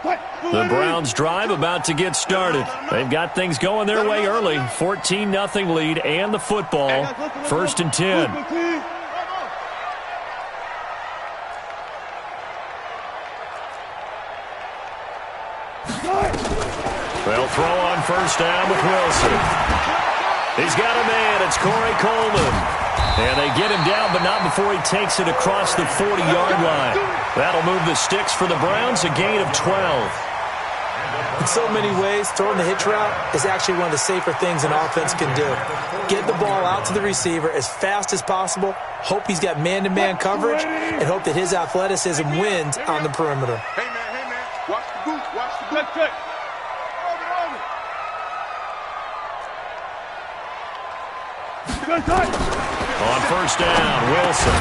The Browns drive about to get started. They've got things going their way early. 14-0 lead and the football. 1st and 10. They'll throw on 1st down with Wilson. He's got a man. It's Corey Coleman. And they get him down, but not before he takes it across the 40-yard line. That'll move the sticks for the Browns, a gain of 12. In so many ways, throwing the hitch route is actually one of the safer things an offense can do. Get the ball out to the receiver as fast as possible, hope he's got man-to-man coverage, and hope that his athleticism wins on the perimeter. Hey, man, watch the boot, watch the boot. Check. On 1st down, Wilson.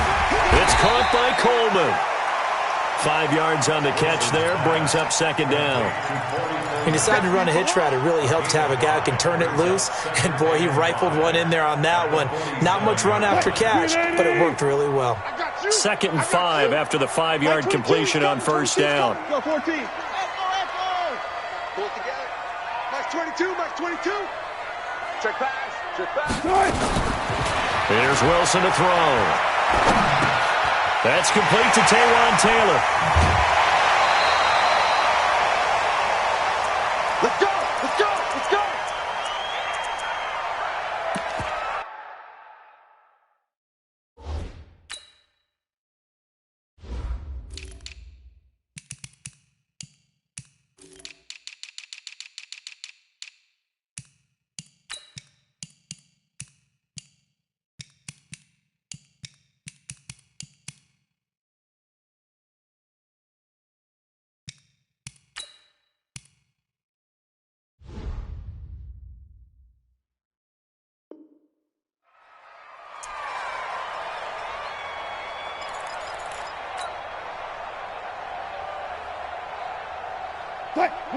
It's caught by Coleman. 5 yards on the catch there, brings up 2nd down. He decided to run a hitch route. It really helped to have a guy who can turn it loose. And, boy, he rifled one in there on that one. Not much run after catch, but it worked really well. 2nd and 5 after the 5-yard completion on 1st down. Go 14. Pull it together. Max 22, Max 22. Check pass, check pass. Here's Wilson to throw. That's complete to Taywan Taylor. Let's go, let's go, let's go.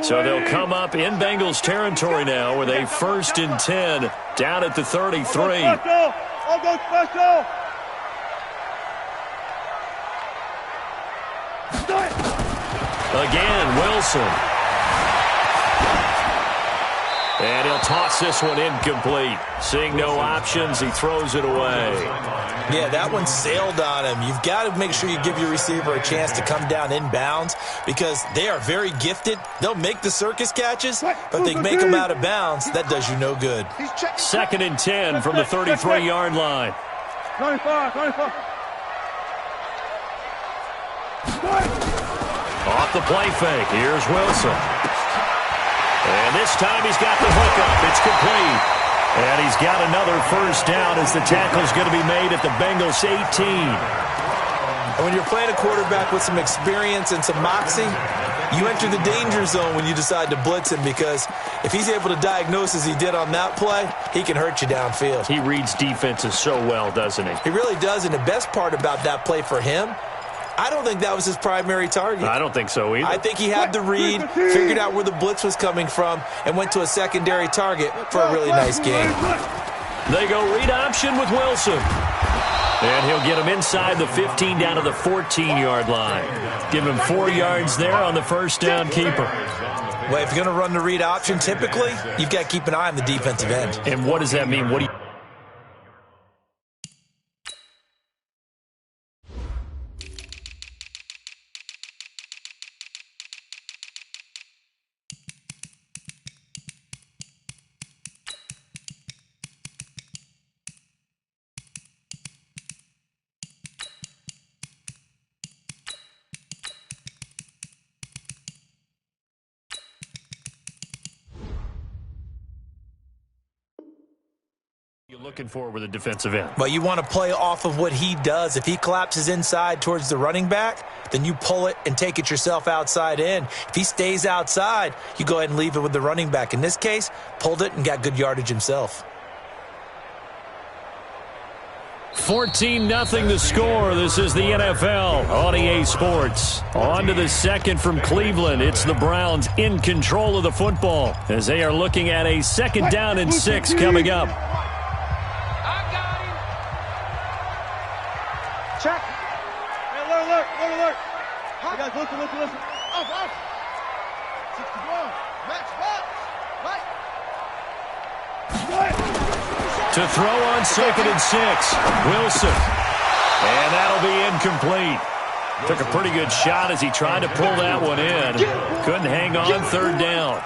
So they'll come up in Bengals territory now with a 1st and 10 down at the 33. Again, Wilson. And he'll toss this one incomplete. Seeing no options, he throws it away. Yeah, that one sailed on him. You've got to make sure you give your receiver a chance to come down inbounds because they are very gifted. They'll make the circus catches, but if they make them out of bounds, that does you no good. 2nd and 10 from the 33-yard line. 25. Off the play fake. Here's Wilson. And this time he's got the hook up. It's complete. And he's got another 1st down as the tackle's going to be made at the Bengals 18. And when you're playing a quarterback with some experience and some moxie, you enter the danger zone when you decide to blitz him because if he's able to diagnose as he did on that play, he can hurt you downfield. He reads defenses so well, doesn't he? He really does, and the best part about that play for him, I don't think that was his primary target. I don't think so either. I think he had the read, figured out where the blitz was coming from, and went to a secondary target for a really nice game. They go read option with Wilson. And he'll get him inside the 15 down to the 14-yard line. Give him 4 yards there on the 1st down keeper. Well, if you're going to run the read option, typically, you've got to keep an eye on the defensive end. And what does that mean? What do you... looking for with a defensive end? But you want to play off of what he does. If he collapses inside towards the running back, then you pull it and take it yourself outside in. If he stays outside, you go ahead and leave it with the running back. In this case, pulled it and got good yardage himself. 14-0 the score. This is the NFL on EA Sports. On to the second from Cleveland. It's the Browns in control of the football as they are looking at a 2nd down and 6 coming up. Check. Hey, alert. Hey, guys, listen. Off. To throw on 2nd and 6. Wilson. And that'll be incomplete. Took a pretty good shot as he tried to pull that one in. Couldn't hang on 3rd down.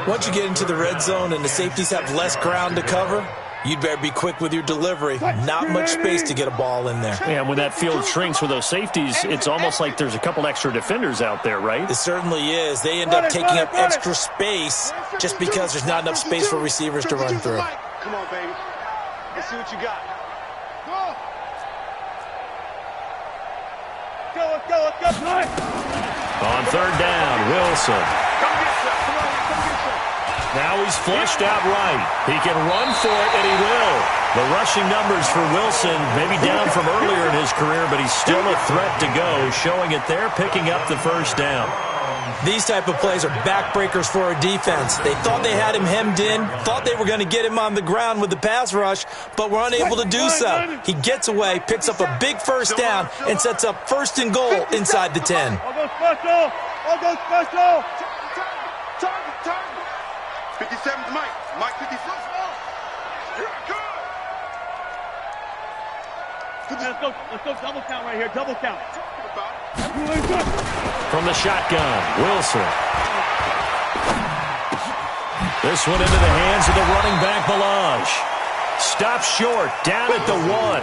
Once you get into the red zone and the safeties have less ground to cover, you'd better be quick with your delivery. Not much space to get a ball in there. Yeah, when that field shrinks with those safeties, it's almost like there's a couple extra defenders out there, right? It certainly is. They end up taking up extra space just because there's not enough space for receivers to run through. Come on, baby. Let's see what you got. Let's go. On 3rd down, Wilson. Now he's flushed out right. He can run for it, and he will. The rushing numbers for Wilson maybe down from earlier in his career, but he's still a threat to go, showing it there, picking up the 1st down. These type of plays are backbreakers for a defense. They thought they had him hemmed in, thought they were going to get him on the ground with the pass rush, but were unable to do so. He gets away, picks up a big 1st down, and sets up 1st and goal inside the 10. I'll go special. 57's Mike. Mike 56. Let's go double count right here. Double count. From the shotgun, Wilson. This one into the hands of the running back, Balaj. Stopped short, down at the 1.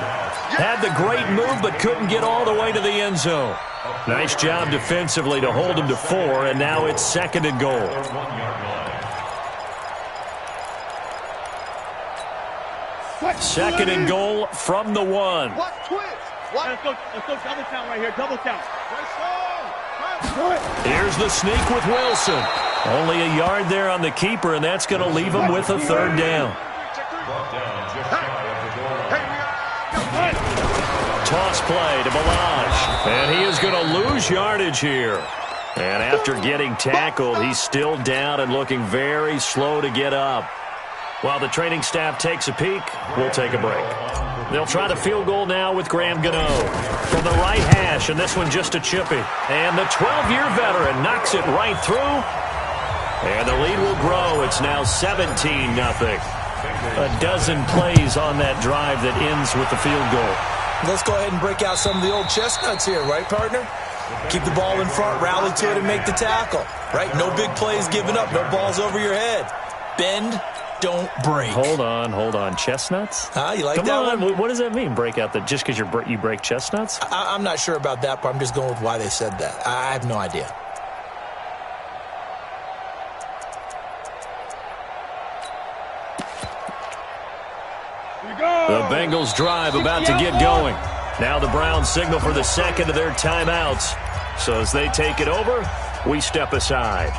Had the great move, but couldn't get all the way to the end zone. Nice job defensively to hold him to 4, and now it's 2nd and goal. Second and goal from the 1. Let's go double count right here. Double count. Here's the sneak with Wilson. Only a yard there on the keeper, and that's going to leave him with a 3rd down. Toss play to Balaj. And he is going to lose yardage here. And after getting tackled, he's still down and looking very slow to get up. While the training staff takes a peek, we'll take a break. They'll try the field goal now with Graham Gano from the right hash, and this one just a chippy. And the 12-year veteran knocks it right through, and the lead will grow. It's now 17-0. A dozen plays on that drive that ends with the field goal. Let's go ahead and break out some of the old chestnuts here, right, partner? Keep the ball in front, rally to it, and make the tackle, right? No big plays given up, no balls over your head. Bend, don't break. Hold on. Chestnuts? You like Come that on. one? What does that mean, break out? Just because you break chestnuts? I'm not sure about that part. I'm just going with why they said that. I have no idea. The Bengals drive about to get going. Now the Browns signal for the 2nd of their timeouts. So as they take it over, we step aside.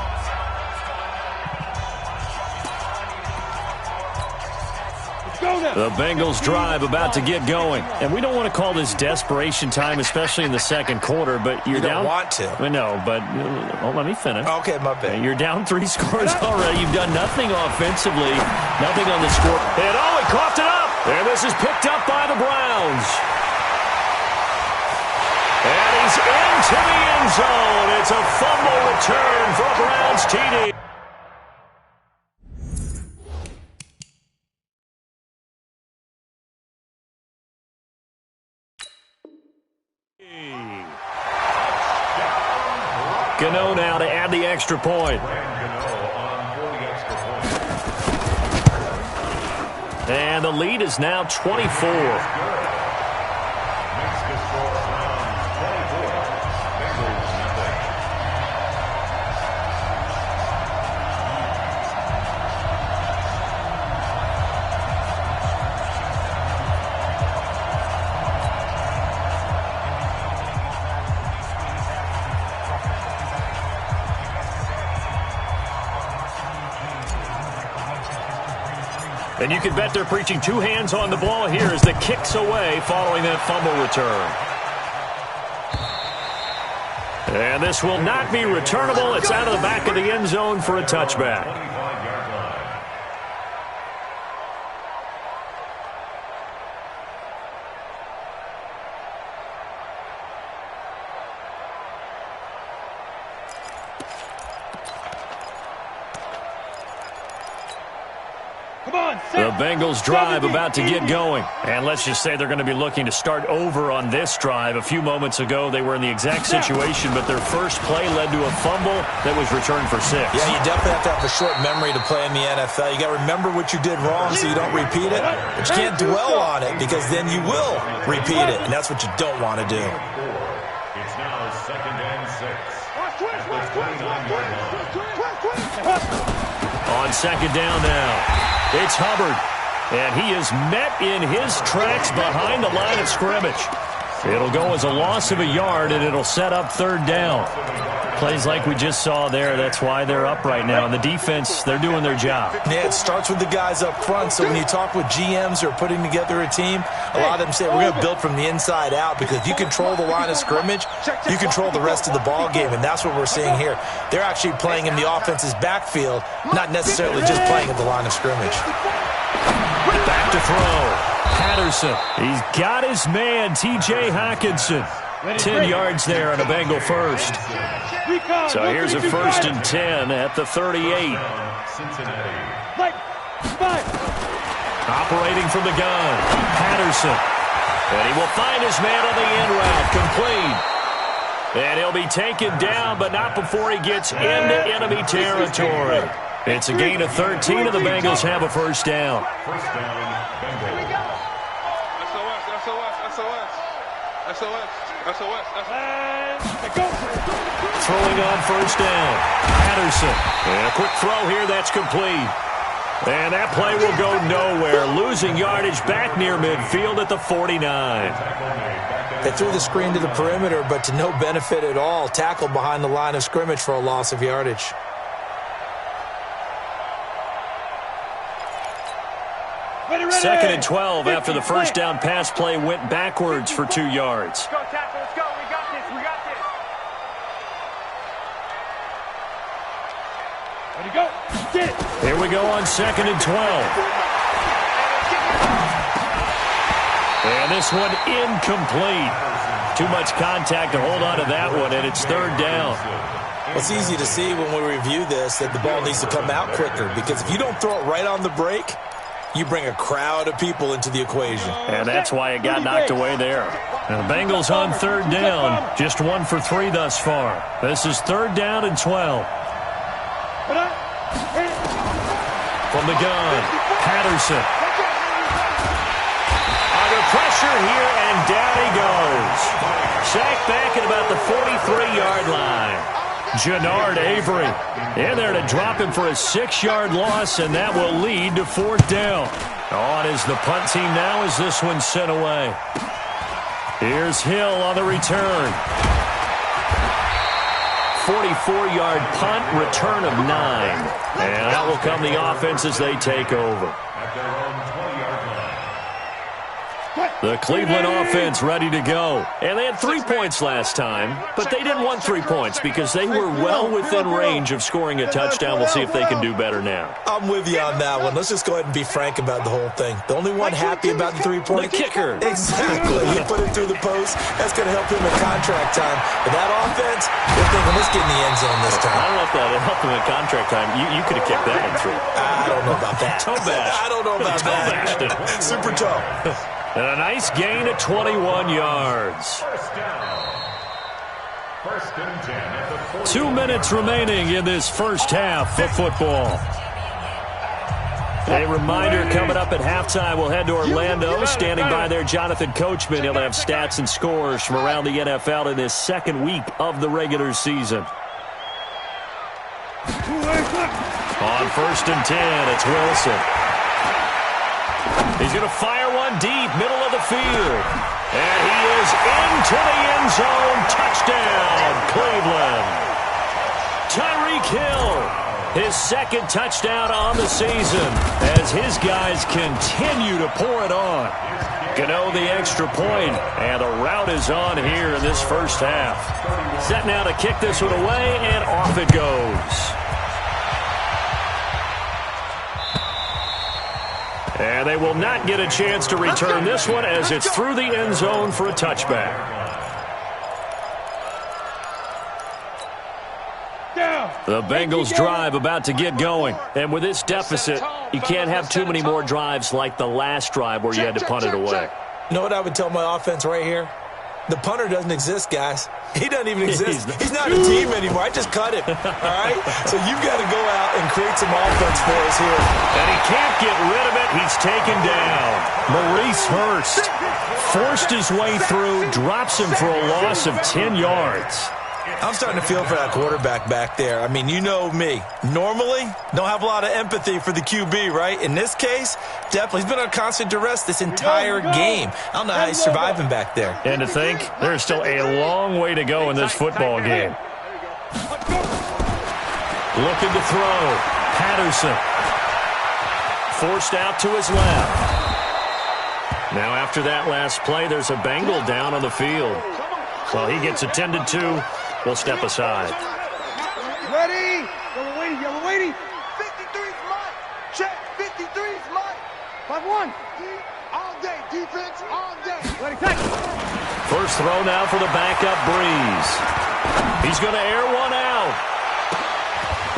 The Bengals drive about to get going. And we don't want to call this desperation time, especially in the 2nd quarter, but you're down. You don't want to. No, but let me finish. Okay, my bad. You're down 3 scores already. You've done nothing offensively, nothing on the score. And he coughed it up. And this is picked up by the Browns. And he's into the end zone. It's a fumble return for a Browns TD. Gano now to add the extra point. And the lead is now 24. And you can bet they're preaching 2 hands on the ball here as the kick's away following that fumble return. And this will not be returnable. It's out of the back of the end zone for a touchback. The Bengals drive about to get going. And let's just say they're going to be looking to start over on this drive. A few moments ago, they were in the exact situation, but their first play led to a fumble that was returned for 6. Yeah, you definitely have to have a short memory to play in the NFL. You got to remember what you did wrong so you don't repeat it. But you can't dwell on it because then you will repeat it, and that's what you don't want to do. It's now 2nd and 6. On 2nd down now, it's Hubbard, and he is met in his tracks behind the line of scrimmage. It'll go as a loss of a yard, and it'll set up 3rd down. Plays like we just saw there, that's why they're up right now. And the defense, they're doing their job. Yeah, it starts with the guys up front. So when you talk with GMs who are putting together a team, a lot of them say, we're going to build from the inside out, because if you control the line of scrimmage, you control the rest of the ball game, and that's what we're seeing here. They're actually playing in the offense's backfield, not necessarily just playing at the line of scrimmage. Back to throw. Patterson. He's got his man, T.J. Hockenson. 10 yards there on a Bengal first. So here's a 1st and 10 at the 38. Operating from the gun, Patterson. And he will find his man on the end route, complete. And he'll be taken down, but not before he gets into enemy territory. It's a gain of 13, and the Bengals have a 1st down. First down, Bengals. Throwing on 1st down, Patterson. And a quick throw here, that's complete. And that play will go nowhere, losing yardage back near midfield at the 49. They threw the screen to the perimeter, but to no benefit at all. Tackled behind the line of scrimmage for a loss of yardage. Second and 12 after the 1st down pass play went backwards for 2 yards. Let's go, tackle. Let's go. We got this. We got this. Ready, go. Get it. Here we go on 2nd and 12. And this one incomplete. Too much contact to hold on to that one, and it's 3rd down. Well, it's easy to see when we review this that the ball needs to come out quicker, because if you don't throw it right on the break, you bring a crowd of people into the equation. And that's why it got knocked away there. And the Bengals on 3rd down, just 1 for 3 thus far. This is 3rd down and 12. From the gun, Patterson. Under pressure here, and down he goes. Sacked back at about the 43-yard line. Jannard Avery in there to drop him for a 6-yard loss, and that will lead to 4th down. On is the punt team now as this one's sent away. Here's Hill on the return. 44-yard punt, return of 9. And that will come the offense as they take over. The Cleveland offense ready to go. And they had 3 points last time, but they didn't want 3 points because they were well within range of scoring a touchdown. We'll see if they can do better now. I'm with you on that one. Let's just go ahead and be frank about the whole thing. The only one happy about the 3-point The kicker. Exactly. He put it through the post. That's going to help him in contract time. But that offense, they're thinking, let's get in the end zone this time. I don't know if that helped him in contract time. You could have kicked that one through. I don't know about that. Toe bash. I don't know about that. Bashed it. Super toe. And a nice gain of 21 yards. First and 10 at the 40. 2 minutes remaining in this first half of football. A reminder coming up at halftime, we'll head to Orlando. Standing by there, Jonathan Coachman. He'll have stats and scores from around the NFL in this 2nd week of the regular season. On 1st and 10, it's Wilson. He's going to fire one deep, middle of the field. And he is into the end zone. Touchdown, Cleveland. Tyreek Hill, his 2nd touchdown on the season as his guys continue to pour it on. Gano the extra point, and the route is on here in this first half. Set now to kick this one away, and off it goes. And they will not get a chance to return this one as it's through the end zone for a touchback. Down. The Bengals drive about to get going. And with this deficit, you can't have too many more drives like the last drive where you had to punt it away. You know what I would tell my offense right here? The punter doesn't exist, guys. He doesn't even exist. He's not a team anymore. I just cut him, all right? So you've got to go out and create some offense for us here. And he can't get rid of it. He's taken down. Maurice Hurst forced his way through, drops him for a loss of 10 yards. I'm starting to feel for that quarterback back there. I mean, you know me. Normally, don't have a lot of empathy for the QB, right? In this case, definitely. He's been on constant duress this entire game. I don't know how he's surviving back there. And to think, there's still a long way to go in this football game. Looking to throw. Patterson. Forced out to his left. Now after that last play, there's a Bengal down on the field. So he gets attended to. We'll step aside. Ready? Yellow waiting. 53's mine. Check. 53's mine. 5-1. All day. Defense all day. Ready, touch. First throw now for the backup Breeze. He's going to air one out.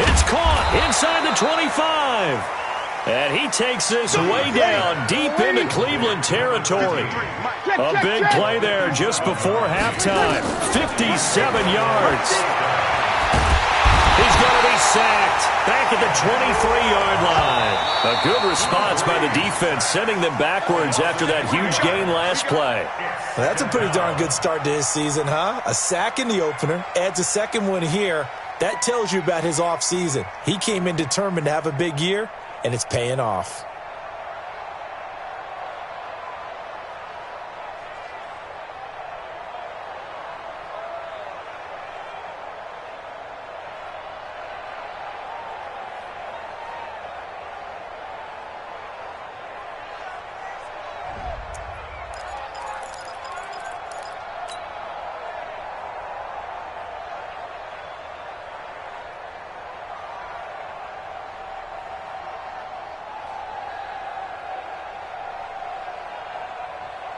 It's caught inside the 25. And he takes this way down deep into Cleveland territory. A big play there just before halftime. 57 yards. He's going to be sacked back at the 23-yard line. A good response by the defense, sending them backwards after that huge gain last play. Well, that's a pretty darn good start to his season, huh? A sack in the opener, adds a second one here. That tells you about his offseason. He came in determined to have a big year, and it's paying off.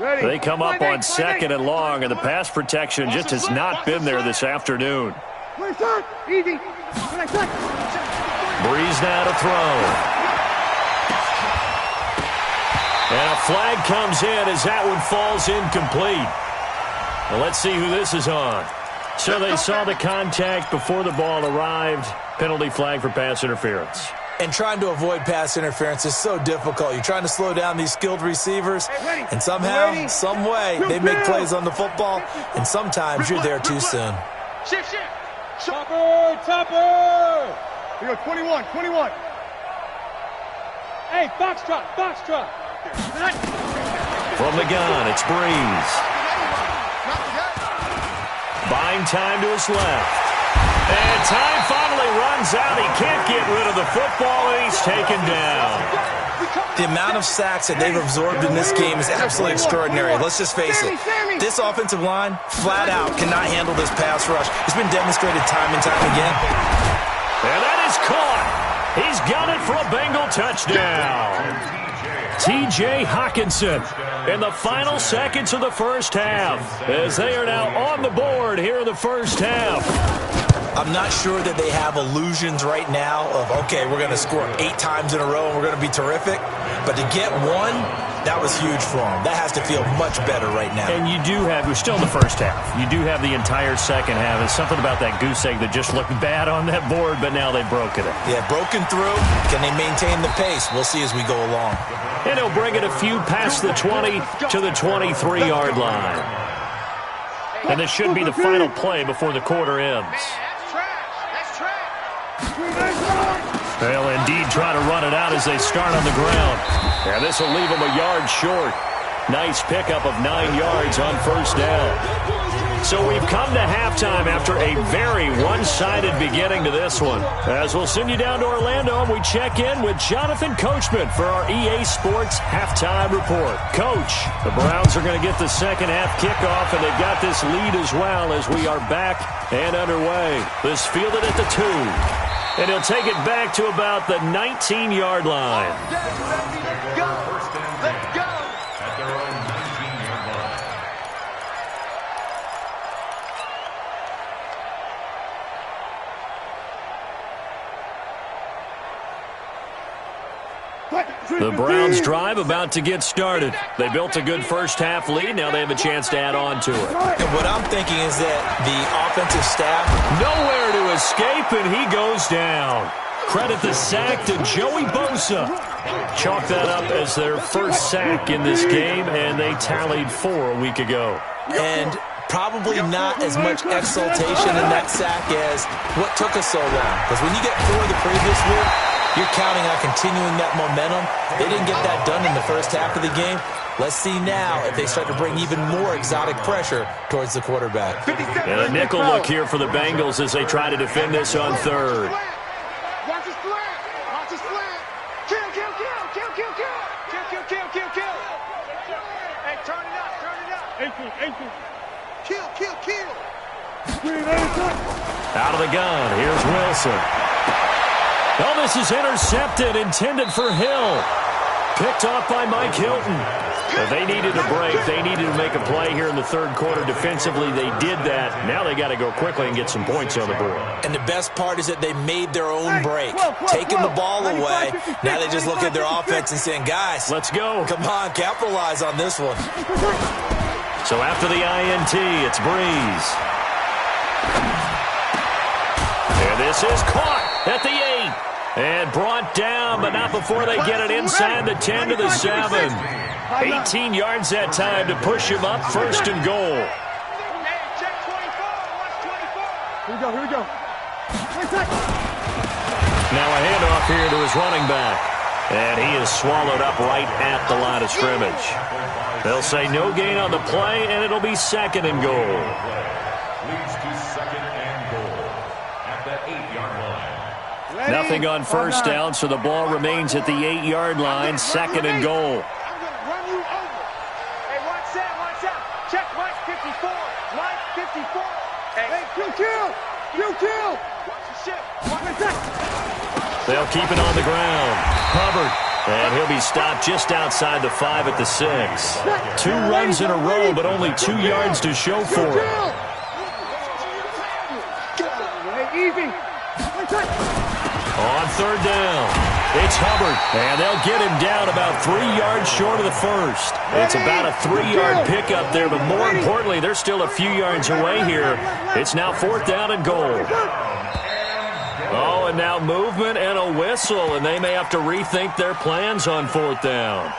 They come up on second and long, and the pass protection just has not been there this afternoon. Easy. Breeze now to throw. And a flag comes in as that one falls incomplete. Well, let's see who this is on. So they saw the contact before the ball arrived. Penalty flag for pass interference. And trying to avoid pass interference is so difficult. You're trying to slow down these skilled receivers, and somehow, some way, they make plays on the football, and sometimes you're there too soon. Shift. Topper! We go 21. Hey, foxtrot. From the gun, it's Breeze. Buying time to his left. And time finally runs out. He can't get rid of the football, and he's taken down. The amount of sacks that they've absorbed in this game is absolutely extraordinary. Let's just face it. This offensive line, flat out, cannot handle this pass rush. It's been demonstrated time and time again. And that is caught. He's got it for a Bengal touchdown. T.J. Hockenson in the final seconds of the first half, as they are now on the board here in the first half. I'm not sure that they have illusions right now of, okay, we're going to score 8 times in a row and we're going to be terrific. But to get one, that was huge for them. That has to feel much better right now. And you do have, we're still in the first half. You do have the entire second half. There's something about that goose egg that just looked bad on that board, but now they've broken it. Yeah, broken through. Can they maintain the pace? We'll see as we go along. And he'll bring it a few past the 20 to the 23-yard line. And this should be the final play before the quarter ends. They'll indeed try to run it out as they start on the ground. And this will leave them a yard short. Nice pickup of 9 yards on first down. So we've come to halftime after a very one-sided beginning to this one. As we'll send you down to Orlando, and we check in with Jonathan Coachman for our EA Sports Halftime Report. Coach, the Browns are going to get the second half kickoff, and they've got this lead as well as we are back and underway. This fielded at the 2. And he'll take it back to about the 19-yard line. Let's go. At their own 19-yard line. The Browns' drive about to get started. They built a good first-half lead. Now they have a chance to add on to it. And what I'm thinking is that the offensive staff... Nowhere to escape, and he goes down. Credit the sack to Joey Bosa. Chalk that up as their first sack in this game, and they tallied 4 a week ago. And probably not as much exultation in that sack as what took us so long. Because when you get 4 the previous week, you're counting on continuing that momentum. They didn't get that done in the first half of the game. Let's see now if they start to bring even more exotic pressure towards the quarterback. And a nickel look here for the Bengals as they try to defend this on third. Watch the slant. Watch the slant. Kill, kill, kill, kill, kill, kill. Kill, kill, kill, kill, kill. Hey, turn it up, turn it up. Kill, kill, kill. Out of the gun, here's Wilson. Oh, this is intercepted, intended for Hill. Picked off by Mike Hilton. But they needed a break. They needed to make a play here in the third quarter. Defensively, they did that. Now they got to go quickly and get some points on the board. And the best part is that they made their own break. Taking the ball away. Now they just look at their offense and saying, guys, let's go. Come on, capitalize on this one. So after the INT, it's Breeze. And this is caught at the 8. And brought down, but not before they get it inside the 10 to the 7. 18 yards that time to push him up, first and goal. Check 24. Watch 24. Here we go. Now a handoff here to his running back. And he is swallowed up right at the line of scrimmage. They'll say no gain on the play, and it'll be second and goal. Leads to second and goal at the 8-yard line. Nothing on first down, so the ball remains at the 8-yard line, second and goal. I'm going to run you over. Hey, watch out, watch out. Check Mike 54. Mike 54. Hey, kill. Watch the ship. Watch the They'll keep it on the ground. Hubbard. And he'll be stopped just outside the 5 at the 6. 2 runs in a row, but only 2 yards to show for it. Easy. On third down, it's Hubbard, and they'll get him down about 3 yards short of the first. It's about a 3-yard pickup there, but more importantly, they're still a few yards away here. It's now 4th down and goal. Oh, and now movement and a whistle, and they may have to rethink their plans on 4th down.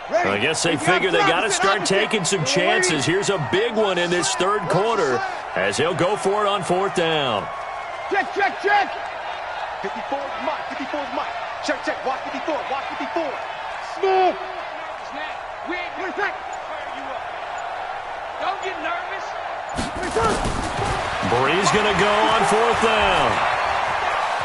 I guess they figure they got to start taking some chances. Here's a big one in this third quarter as he'll go for it on 4th down. Check. 54 is Mike. 54 is Mike. Check. Watch 54. Watch 54. Smooth. Snap. We ain't going to fire you up. Don't get nervous. Bree's going to go on 4th down.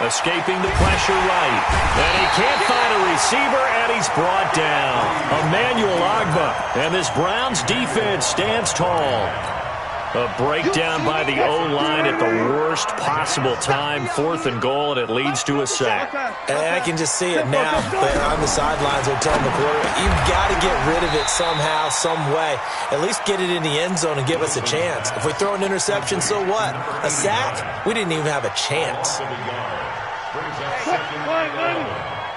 Escaping the pressure right. And he can't find a receiver, and he's brought down. Emmanuel Agba. And this Browns defense stands tall. A breakdown by the O-line at the worst possible time. 4th and goal, and it leads to a sack. And I can just see it now. They're on the sidelines. They're telling the quarterback, you've got to get rid of it somehow, some way. At least get it in the end zone and give us a chance. If we throw an interception, so what? A sack? We didn't even have a chance.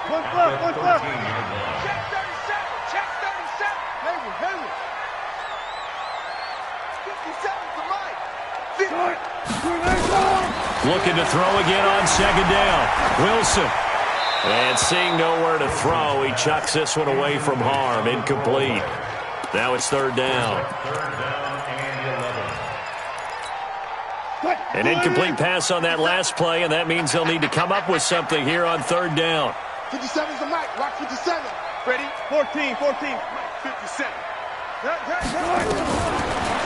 What's up? Check 37. Check 37. Hayward. 57 for Mike. Looking to throw again on second down. Wilson. And seeing nowhere to throw, he chucks this one away from harm. Incomplete. Now it's 3rd down. An incomplete pass on that last play, and that means they'll need to come up with something here on 3rd down. 57's the Mike. Watch 57. Ready? 14. Mike 57.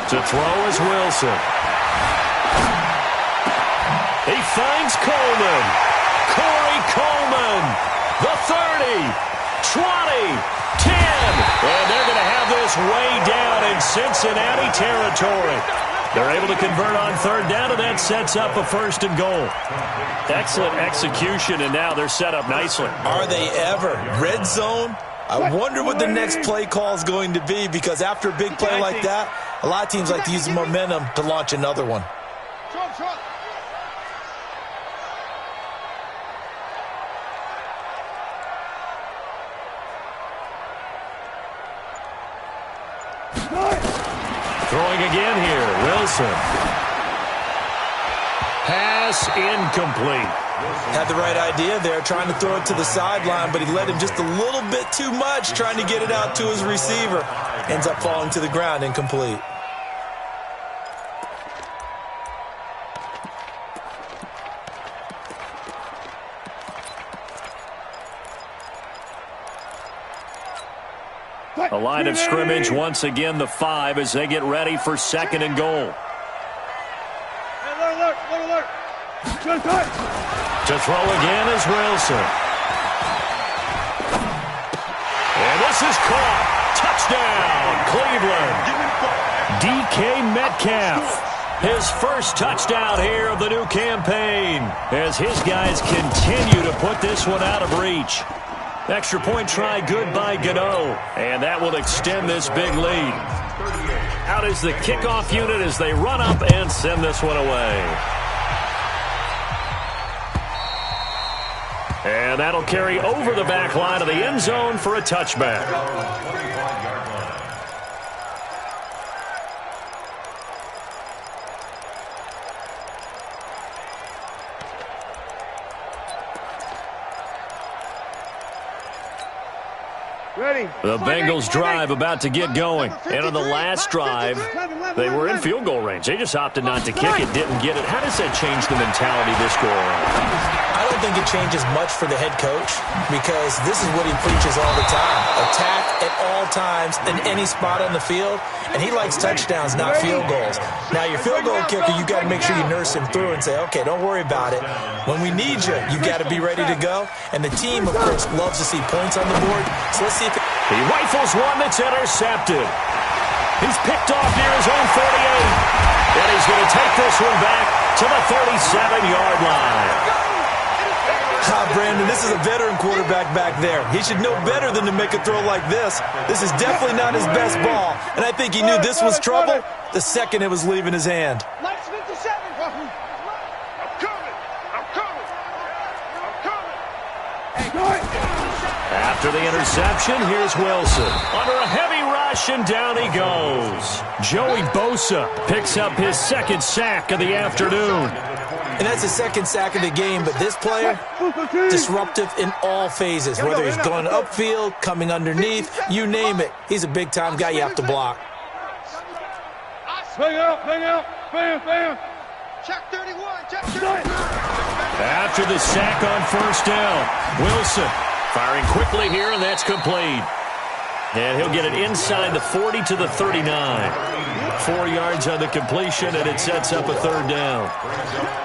To throw is Wilson. He finds Coleman. Corey Coleman. The 30, 20, 10. And they're going to have this way down in Cincinnati territory. They're able to convert on third down, and that sets up a 1st and goal. Excellent execution, and now they're set up nicely. Are they ever? Red zone? I wonder what the next play call is going to be, because after a big play like that, a lot of teams like to use the momentum to launch another one. Throwing again here, Wilson. Pass incomplete. Had the right idea there, trying to throw it to the sideline, but he led him just a little bit too much, trying to get it out to his receiver. Ends up falling to the ground, incomplete. A line of scrimmage, once again the 5 as they get ready for 2nd and goal. To throw again is Wilson. And this is caught. Touchdown, Cleveland. DK Metcalf. His first touchdown here of the new campaign as his guys continue to put this one out of reach. Extra point try good by Gano, and that will extend this big lead. Out is the kickoff unit as they run up and send this one away. And that'll carry over the back line of the end zone for a touchback. The Bengals drive about to get going. And on the last drive, they were in field goal range. They just opted not to kick it, didn't get it. How does that change the mentality this go around? I don't think it changes much for the head coach, because this is what he preaches all the time. Attack at all times in any spot on the field, and he likes touchdowns, not field goals. Now, your field goal kicker, you got to make sure you nurse him through and say, okay, don't worry about it. When we need you, you got to be ready to go. And the team, of course, loves to see points on the board. So let's see if he rifles one that's intercepted. He's picked off near his own 48. And he's going to take this one back to the 37-yard line. Brandon, this is a veteran quarterback back there. He should know better than to make a throw like this. This is definitely not his best ball, and I think he knew this was trouble the second it was leaving his hand. I'm coming. After the interception, here's Wilson. Under a heavy rush, and down he goes. Joey Bosa picks up his 2nd sack of the afternoon. And that's the 2nd sack of the game, but this player, disruptive in all phases, whether he's going upfield, coming underneath, you name it. He's a big-time guy you have to block. Bang out, bam. Check 31, check 31. After the sack on 1st down, Wilson firing quickly here, and that's complete. And he'll get it inside the 40 to the 39. 4 yards on the completion, and it sets up a 3rd down.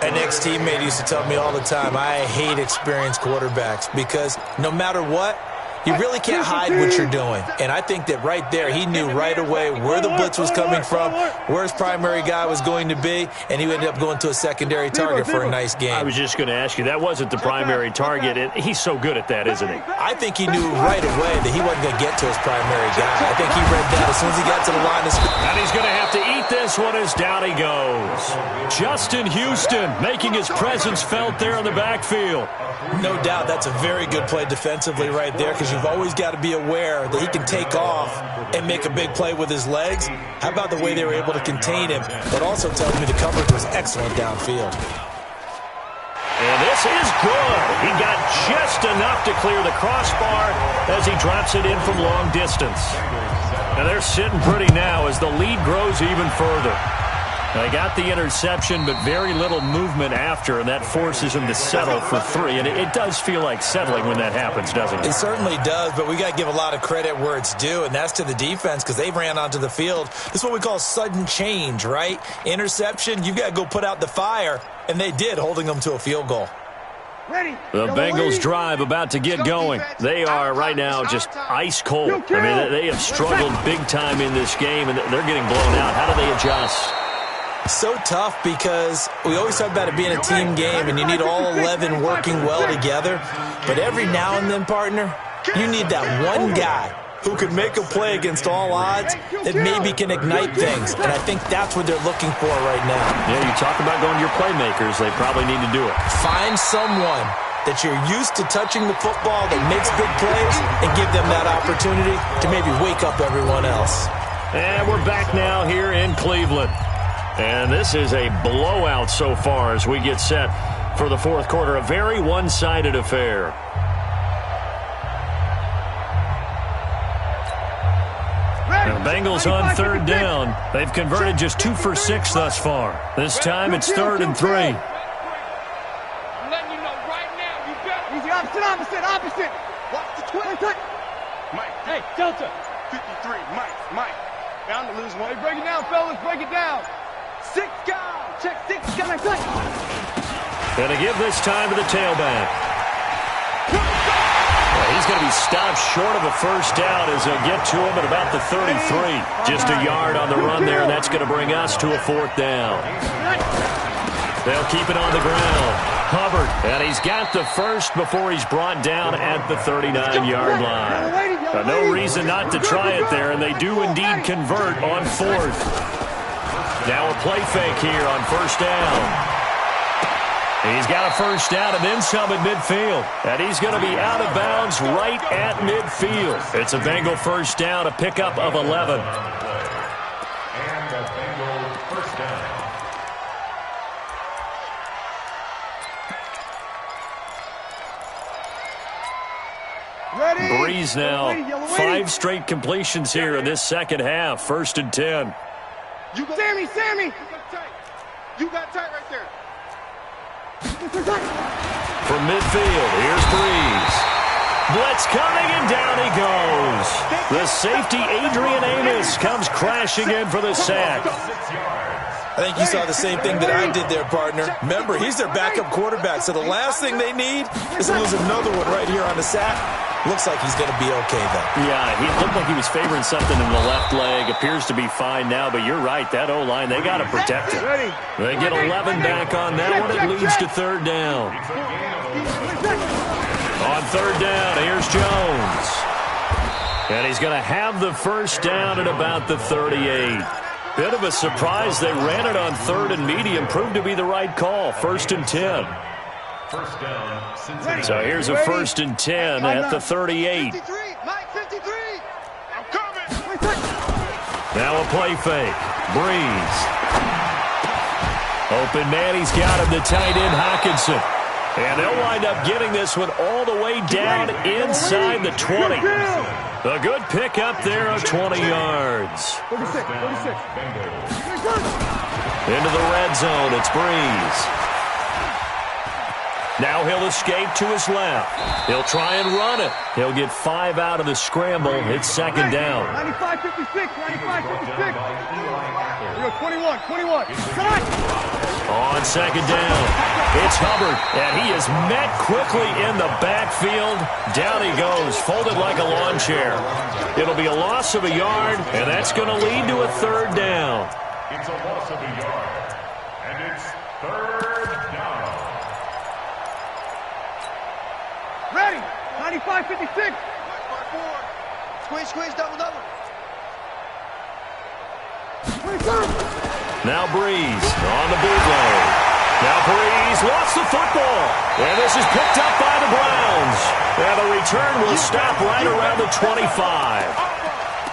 An ex-teammate used to tell me all the time, I hate experienced quarterbacks, because no matter what, you really can't hide what you're doing. And I think that right there, he knew right away where the blitz was coming from, where his primary guy was going to be, and he ended up going to a secondary target for a nice game. I was just going to ask you, that wasn't the primary target, and he's so good at that, isn't he? I think he knew right away that he wasn't going to get to his primary guy. I think he read that as soon as he got to the line. And he's going to have to eat this one as down he goes. Justin Houston making his presence felt there in the backfield. No doubt that's a very good play defensively right there, because you've always got to be aware that he can take off and make a big play with his legs. How about the way they were able to contain him? That also tells me the coverage was excellent downfield. And this is good. He got just enough to clear the crossbar as he drops it in from long distance. And they're sitting pretty now as the lead grows even further. They got the interception, but very little movement after, and that forces him to settle for 3. And it does feel like settling when that happens, doesn't it? It certainly does, but we got to give a lot of credit where it's due, and that's to the defense, because they ran onto the field. This is what we call sudden change, right? Interception, you got to go put out the fire, and they did, holding them to a field goal. The Bengals drive about to get going. They are right now just ice cold. I mean, they have struggled big time in this game, and they're getting blown out. How do they adjust? So tough because we always talk about it being a team game and you need all 11 working well together. But every now and then, partner, you need that one guy who can make a play against all odds that maybe can ignite things. And I think that's what they're looking for right now. Yeah, you talk about going to your playmakers. They probably need to do it. Find someone that you're used to touching the football that makes big plays and give them that opportunity to maybe wake up everyone else. And we're back now here in Cleveland. And this is a blowout so far as we get set for the fourth quarter. A very one-sided affair. The Bengals on third down. They've converted just 2 for 6 thus far. This time it's 3rd and 3. I'm letting you know right now, you got it. Easy, opposite. Watch the twist. Mike. Hey, Delta. 53, Mike. Down to lose one. Hey, break it down, fellas. Break it down. 6 guys. Check 6 guys. Going to give this time to the tailback. He's going to be stopped short of a first down as they'll get to him at about the 33. Just a yard on the run there, and that's going to bring us to a 4th down. They'll keep it on the ground. Hubbard, and he's got the first before he's brought down at the 39-yard line. No reason not to try it there, and they do indeed convert on 4th. Now a play fake here on first down. He's got a first down and then some at midfield. And he's going to be out of bounds right at midfield. It's a Bengal first down, a pickup of 11. And a Bengal first down. Ready? Breeze now. 5 straight completions here in this second half. 1st and 10. Sammy. You got tight right there. From midfield, here's Breeze. Blitz coming, and down he goes. The safety, Adrian Amos, comes crashing in for the sack. I think you saw the same thing that I did there, partner. Remember, he's their backup quarterback, so the last thing they need is to lose another one right here on the sack. Looks like he's going to be okay, though. Yeah, he looked like he was favoring something in the left leg. Appears to be fine now, but you're right. That O-line, they got to protect it. They get 11 back on that one. It leads to 3rd down. On 3rd down, here's Jones. And he's going to have the first down at about the 38. Bit of a surprise. They ran it on 3rd and medium. Proved to be the right call. 1st and 10. First down, Cincinnati. So here's a 1st and 10 at the 38. 53, Mike, 53. I'm coming. Now a play fake. Breeze. Open man, he's got him, the tight end, Hockenson. And they'll wind up getting this one all the way down inside the 20. A good pickup there of 20 yards. 46. Into the red zone, it's Breeze. Now he'll escape to his left. He'll try and run it. He'll get 5 out of the scramble. It's 2nd down. 95-56. 95-56. 21. On 2nd down, it's Hubbard, and he is met quickly in the backfield. Down he goes, folded like a lawn chair. It'll be a loss of a yard, and that's going to lead to a 3rd down. It's a loss of a yard, and it's 3rd down. Ready. 95-56. Squeeze, double. Now Breeze on the bootleg. Now Breeze lost the football. And this is picked up by the Browns. And the return will stop right around the 25.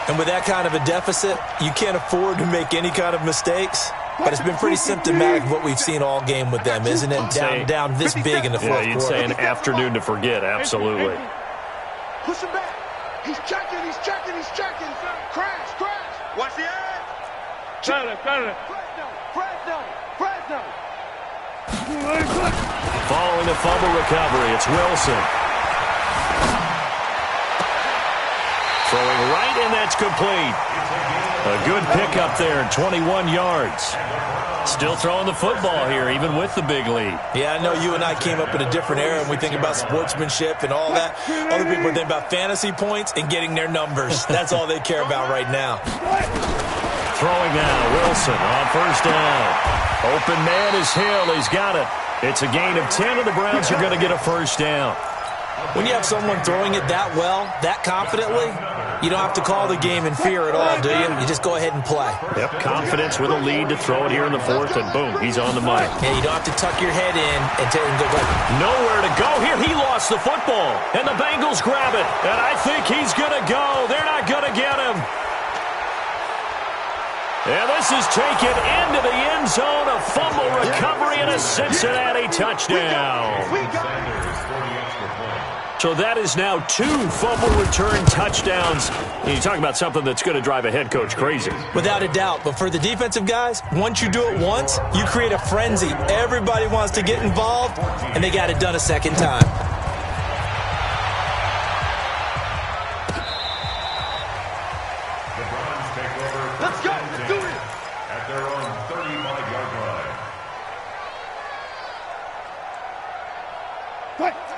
And with that kind of a deficit, you can't afford to make any kind of mistakes. But it's been pretty symptomatic of what we've seen all game with them, isn't it? Down this big in the 4th quarter. Yeah, you'd say an afternoon to forget, absolutely. Push him back. He's checking. Crash. Watch the edge. Fresno. Following the fumble recovery, it's Wilson. Throwing right, and that's complete. A good pickup there, 21 yards. Still throwing the football here, even with the big lead. Yeah, I know you and I came up in a different era, and we think about sportsmanship and all that. Other people think about fantasy points and getting their numbers. That's all they care about right now. throwing now. Wilson on first down. Open man is Hill. He's got it. It's a gain of 10, and the Browns are going to get a first down. When you have someone throwing it that well, that confidently, you don't have to call the game in fear at all, do you? You just go ahead and play. Yep, confidence with a lead to throw it here in the fourth, and boom, he's on the mic. Yeah, you don't have to tuck your head in and go. Nowhere to go here. He lost the football, and the Bengals grab it. And I think he's going to go. They're not going to get him. And this is taken into the end zone. A fumble recovery and a Cincinnati touchdown. So that is now 2 fumble return touchdowns. And you talk about something that's going to drive a head coach crazy. Without a doubt. But for the defensive guys, once you do it once, you create a frenzy. Everybody wants to get involved, and they got it done a second time. Let's go. Let's do it. At their own 35-yard line.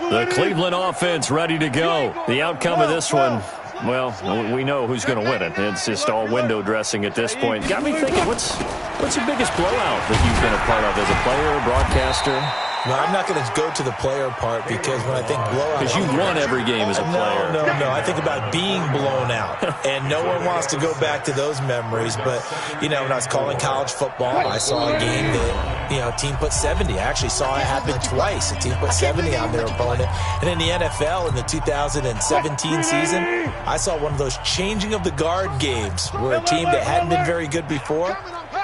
The Cleveland offense ready to go. The outcome of this one, well, we know who's going to win it. It's just all window dressing at this point. Got me thinking, what's the biggest blowout that you've been a part of as a player, broadcaster? No, I'm not going to go to the player part because when I think blowout... Because you won every game as a player. No. I think about being blown out. And no one wants to go back to those memories. But, when I was calling college football, I saw a game that, a team put 70. I actually saw it happen twice. A team put 70 on their opponent. And in the NFL, in the 2017 season, I saw one of those changing of the guard games where a team that hadn't been very good before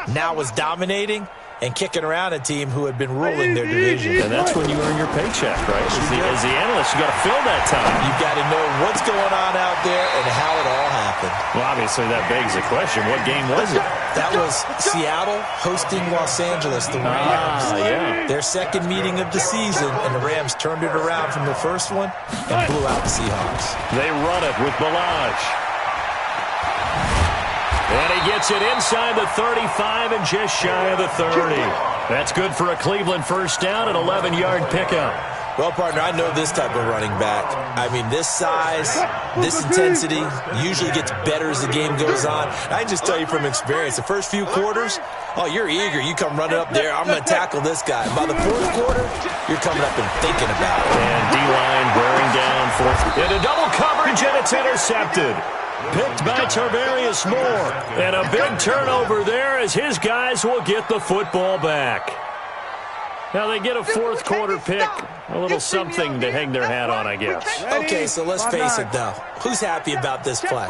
now was dominating and kicking around a team who had been ruling their division. And that's when you earn your paycheck, right? As the analyst, you got to fill that time. You've got to know what's going on out there and how it all happened. Well, obviously, that begs the question, what game was it? That was Seattle hosting Los Angeles, the Rams. Yeah. Their second meeting of the season, and the Rams turned it around from the first one and blew out the Seahawks. They run it with Balaj. And he gets it inside the 35 and just shy of the 30. That's good for a Cleveland first down, an 11-yard pickup. Well, partner, I know this type of running back. I mean, this size, this intensity usually gets better as the game goes on. I can just tell you from experience, the first few quarters, you're eager. You come running up there, I'm going to tackle this guy. By the fourth quarter, you're coming up and thinking about it. And D-line bearing down fourth. Into double coverage, and it's intercepted. Picked by Tarvarius Moore. And a big turnover there as his guys will get the football back. Now they get a fourth quarter pick. A little something to hang their hat on, I guess. Okay, so let's face it, though. Who's happy about this play?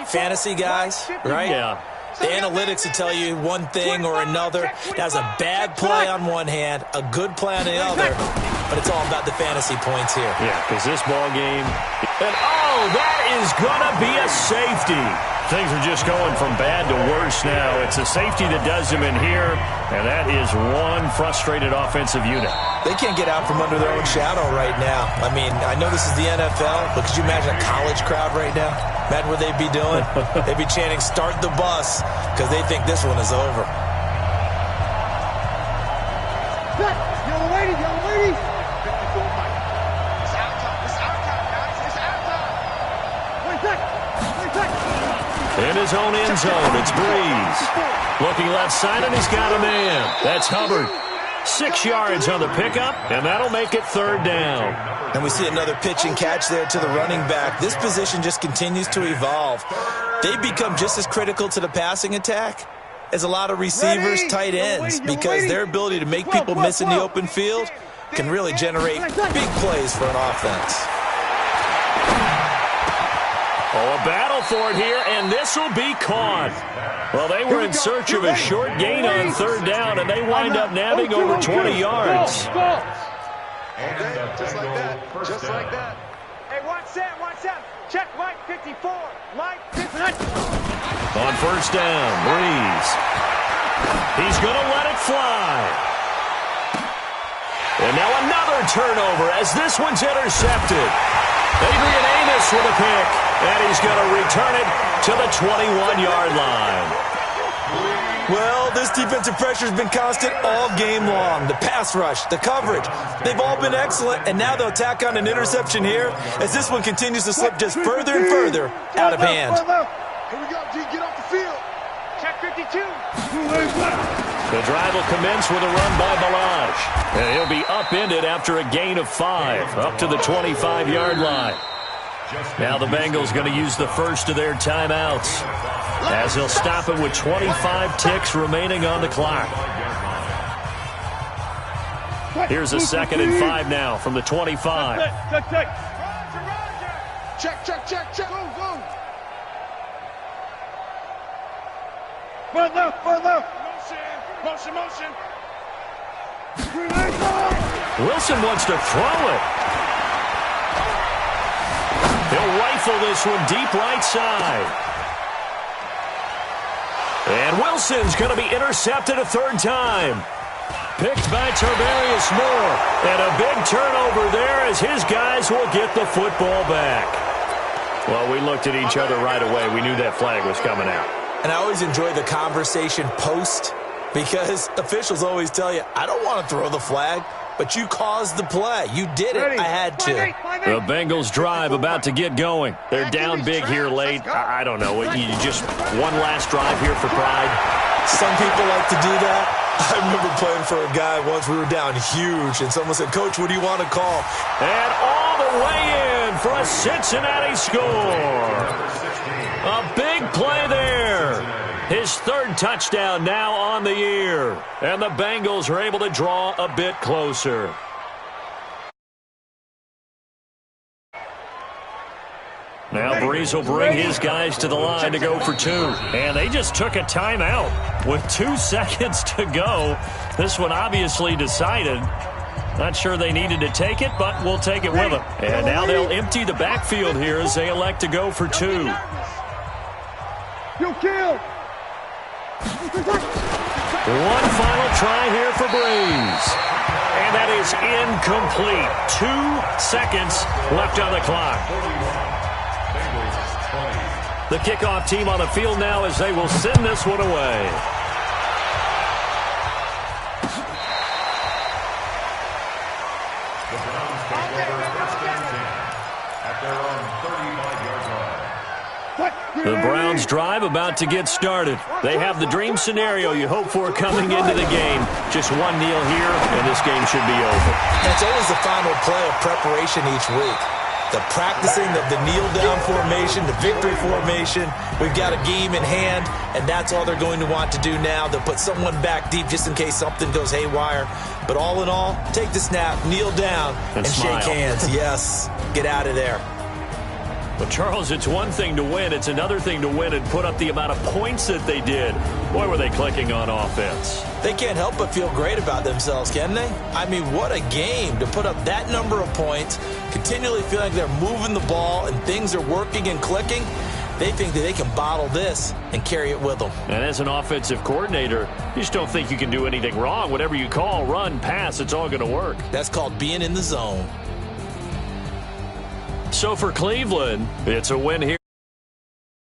Fantasy guys, right? Yeah. The analytics will tell you one thing or another. That's a bad play on one hand, a good play on the other. But it's all about the fantasy points here. Yeah, because this ball game... And, that is going to be a safety. Things are just going from bad to worse now. It's a safety that does them in here, and that is one frustrated offensive unit. They can't get out from under their own shadow right now. I mean, I know this is the NFL, but could you imagine a college crowd right now? Imagine what they'd be doing. They'd be chanting, "Start the bus," because they think this one is over. Yellow lady, yellow lady. 54 Mike. It's our time. It's our time, guys. It's our time. 20 seconds. 20 seconds. In his own end zone, it's Breeze. Looking left side, and he's got a man. That's Hubbard. 6 yards on the pickup, and that'll make it third down. And we see another pitch and catch there to the running back. This position just continues to evolve. They become just as critical to the passing attack as a lot of receivers, tight ends, because their ability to make people miss in the open field can really generate big plays for an offense. A battle for it here, and this will be caught. Well, they were in search of a short gain on third down, and they wind up nabbing over 20 yards. Just like that. Just like that. Hey, watch that. Check Mike 54. Mike 54. On first down, Breeze. He's going to let it fly. And now another turnover as this one's intercepted. Adrian Amos with a pick, and he's going to return it to the 21-yard line. Well, this defensive pressure has been constant all game long. The pass rush, the coverage, they've all been excellent, and now they'll tack on an interception here as this one continues to slip just further and further out of hand. Here we go, G. Get off the field. Check 52. The drive will commence with a run by Balaj. And he'll be upended after a gain of 5, up to the 25-yard line. Now the Bengals going to use the first of their timeouts, as they'll stop it with 25 ticks remaining on the clock. Here's a 2nd and 5 now from the 25. Check. Go. Front left. Motion. Wilson wants to throw it. He'll rifle this one deep right side. And Wilson's going to be intercepted a 3rd time. Picked by Tarvarius Moore. And a big turnover there as his guys will get the football back. Well, we looked at each other right away. We knew that flag was coming out. And I always enjoy the conversation post, because officials always tell you, I don't want to throw the flag, but you caused the play. You did it. I had to. The Bengals drive about to get going. They're down big here late. I don't know. You just one last drive here for pride. Some people like to do that. I remember playing for a guy once. We were down huge, and someone said, Coach, what do you want to call? And all the way in for a Cincinnati score. A big play there. His 3rd touchdown now on the year. And the Bengals are able to draw a bit closer. Now Breeze will bring his guys to the line to go for 2. And they just took a timeout with 2 seconds to go. This one obviously decided. Not sure they needed to take it, but we'll take it with them. And now they'll empty the backfield here as they elect to go for 2. You kill. One final try here for Breeze. And that is incomplete. 2 seconds left on the clock. The kickoff team on the field now as they will send this one away. The Browns take over 1st and 10 at their own 35-yard line. The Browns drive about to get started. They have the dream scenario you hope for coming into the game. Just one kneel here, and this game should be over. That's always the final play of preparation each week. The practicing of the kneel-down formation, the victory formation. We've got a game in hand, and that's all they're going to want to do now. They'll put someone back deep just in case something goes haywire. But all in all, take the snap, kneel down, and shake hands. Yes, get out of there. But, Charles, it's one thing to win. It's another thing to win and put up the amount of points that they did. Boy, were they clicking on offense. They can't help but feel great about themselves, can they? I mean, what a game to put up that number of points, continually feeling like they're moving the ball and things are working and clicking. They think that they can bottle this and carry it with them. And as an offensive coordinator, you just don't think you can do anything wrong. Whatever you call, run, pass, it's all going to work. That's called being in the zone. So for Cleveland, it's a win here.